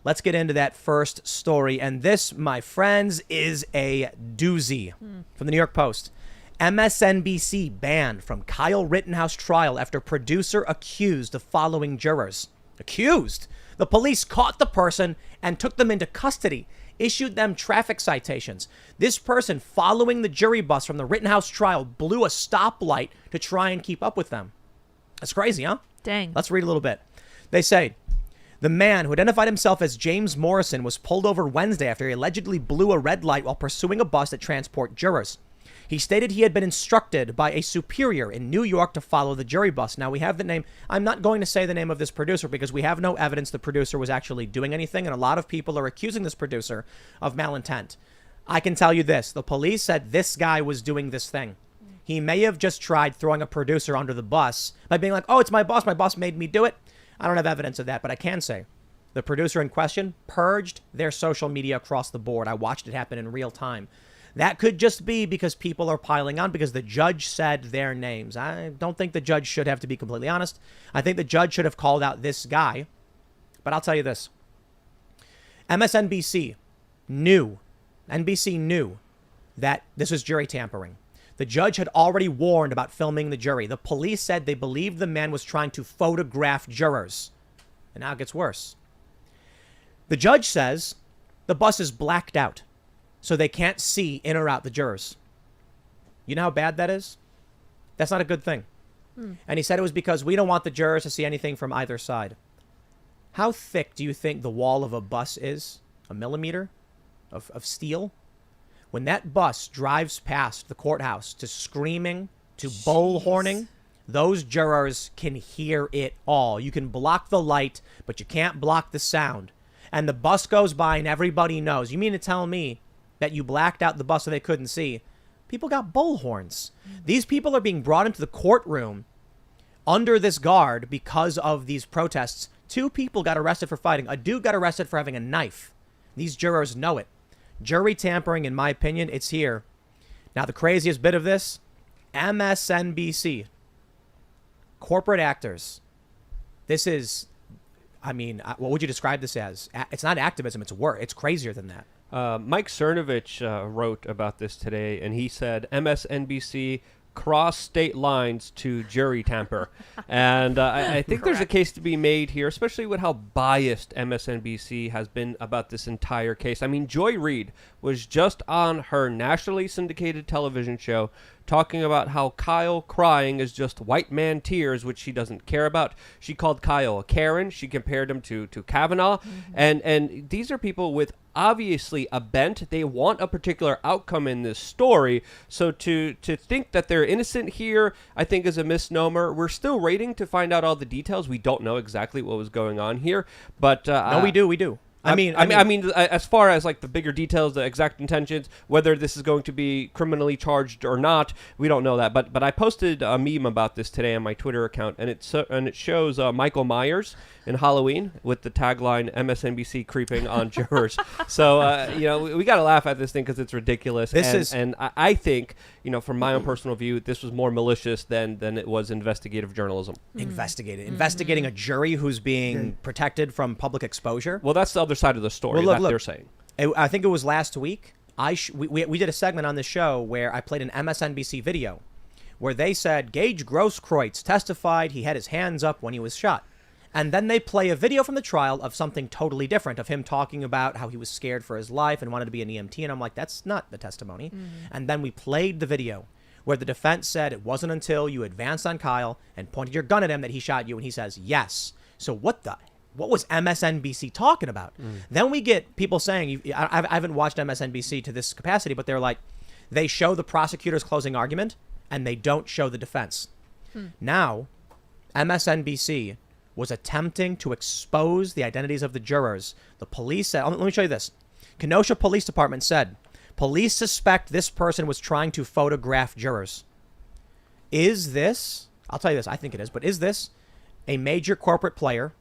Let's get into that first story. And this, my friends, is a doozy from the New York Post. MSNBC banned from Kyle Rittenhouse trial after producer accused of following jurors. Accused? The police caught the person and took them into custody, issued them traffic citations. This person following the jury bus from the Rittenhouse trial blew a stoplight to try and keep up with them. That's crazy, huh? Dang. Let's read a little bit. They say, the man who identified himself as James Morrison was pulled over Wednesday after he allegedly blew a red light while pursuing a bus that transport jurors. He stated he had been instructed by a superior in New York to follow the jury bus. Now, we have the name. I'm not going to say the name of this producer because we have no evidence the producer was actually doing anything. And a lot of people are accusing this producer of malintent. I can tell you this. The police said this guy was doing this thing. He may have just tried throwing a producer under the bus by being like, oh, it's my boss. My boss made me do it. I don't have evidence of that, but I can say the producer in question purged their social media across the board. I watched it happen in real time. That could just be because people are piling on because the judge said their names. I don't think the judge should have, to be completely honest. I think the judge should have called out this guy. But I'll tell you this. NBC knew that this was jury tampering. The judge had already warned about filming the jury. The police said they believed the man was trying to photograph jurors. And now it gets worse. The judge says the bus is blacked out, so they can't see in or out the jurors. You know how bad that is? That's not a good thing. And he said it was because we don't want the jurors to see anything from either side. How thick do you think the wall of a bus is? A millimeter of steel? When that bus drives past the courthouse to screaming, to bullhorning, those jurors can hear it all. You can block the light, but you can't block the sound. And the bus goes by and everybody knows. You mean to tell me that you blacked out the bus so they couldn't see? People got bullhorns. These people are being brought into the courtroom under this guard because of these protests. 2 people got arrested for fighting. A dude got arrested for having a knife. These jurors know it. Jury tampering, in my opinion, it's here. Now, the craziest bit of this, MSNBC, corporate actors. This is, I mean, what would you describe this as? It's not activism, it's work. It's crazier than that. Mike Cernovich wrote about this today, and he said MSNBC cross state lines to jury tamper. And I think there's a case to be made here, especially with how biased MSNBC has been about this entire case. I mean, Joy Reid was just on her nationally syndicated television show talking about how Kyle crying is just white man tears, which she doesn't care about. She called Kyle a Karen. She compared him to Kavanaugh. And these are people with obviously a bent. They want a particular outcome in this story. So to think that they're innocent here, I think is a misnomer. We're still waiting to find out all the details. We don't know exactly what was going on here. But no, we do. I mean, as far as like the bigger details, the exact intentions, whether this is going to be criminally charged or not, we don't know that. But I posted a meme about this today on my Twitter account, and it shows Michael Myers in Halloween with the tagline "MSNBC creeping on jurors." So we got to laugh at this thing because it's ridiculous. And I think, from my own personal view, this was more malicious than it was investigative journalism. Investigating a jury who's being protected from public exposure. Well, that's the other side of the story they're saying. I think it was last week. We did a segment on this show where I played an MSNBC video where they said Gage Grosskreutz testified he had his hands up when he was shot. And then they play a video from the trial of something totally different, of him talking about how he was scared for his life and wanted to be an EMT. And I'm like, that's not the testimony. And then we played the video where the defense said it wasn't until you advanced on Kyle and pointed your gun at him that he shot you. And he says, yes. So what was MSNBC talking about? Then we get people saying, I haven't watched MSNBC to this capacity, but they're like, they show the prosecutor's closing argument and they don't show the defense. Now, MSNBC was attempting to expose the identities of the jurors. The police said, let me show you this. Kenosha Police Department said, police suspect this person was trying to photograph jurors. Is this, I'll tell you this, I think it is, but is this a major corporate player,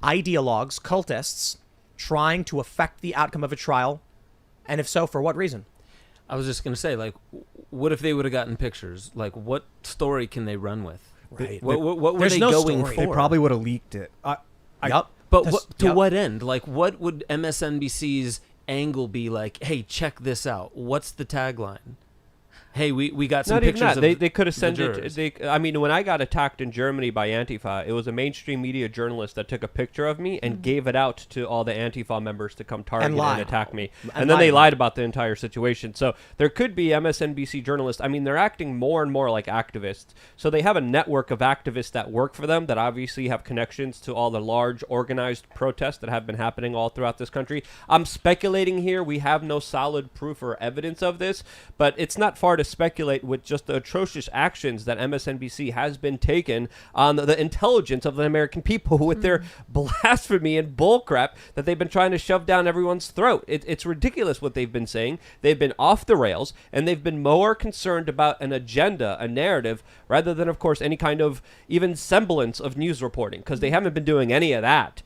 ideologues, cultists, trying to affect the outcome of a trial? And if so, for what reason? I was just going to say, what if they would have gotten pictures? What story can they run with? Right. What were they going for? They probably would have leaked it. But That's- to yep. what end? Like, what would MSNBC's angle be like? Hey, check this out. What's the tagline? Hey, we got some Not even pictures that. of They could have the sent jurors. it. I mean, when I got attacked in Germany by Antifa, it was a mainstream media journalist that took a picture of me and gave it out to all the Antifa members to come target and lied. attack me. And And then lied they about lied about the entire situation. So there could be MSNBC journalists. I mean, they're acting more and more like activists. So they have a network of activists that work for them that obviously have connections to all the large organized protests that have been happening all throughout this country. I'm speculating here. We have no solid proof or evidence of this, but it's not far to speculate with just the atrocious actions that MSNBC has been taken on the intelligence of the American people with their blasphemy and bullcrap that they've been trying to shove down everyone's throat. It's ridiculous what they've been saying. They've been off the rails, and they've been more concerned about an agenda, a narrative, rather than, of course, any kind of even semblance of news reporting, because they haven't been doing any of that.